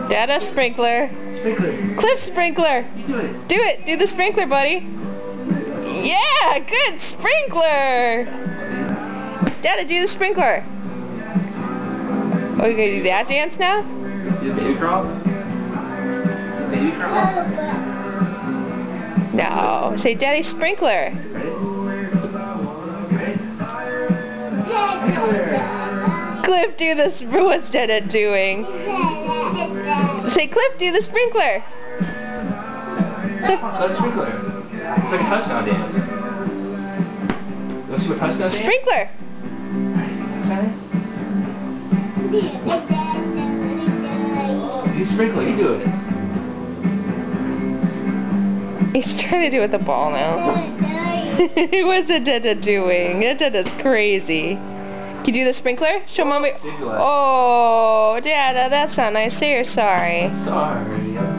Dada sprinkler. Sprinkler. Cliff sprinkler. You do it. Do it. Do the sprinkler, buddy. Yeah, good sprinkler. Dada, do the sprinkler. Oh, you gonna do that dance now? Do the baby crawl. Baby crawl. No. Say, Daddy, sprinkler. Ready? Sprinkler. Cliff, do this. What's Dada doing? Say, Cliff, do the sprinkler. Cliff. Cliff sprinkler. It's like a touchdown dance. Let's do a touchdown dance. Sprinkler. Do sprinkler. You do it. He's trying to do it with the ball now. What's the Dada doing? That Dada's crazy. Can you do the sprinkler? Show Mommy. Oh, Dada, that's not nice. Say you're sorry. Sorry.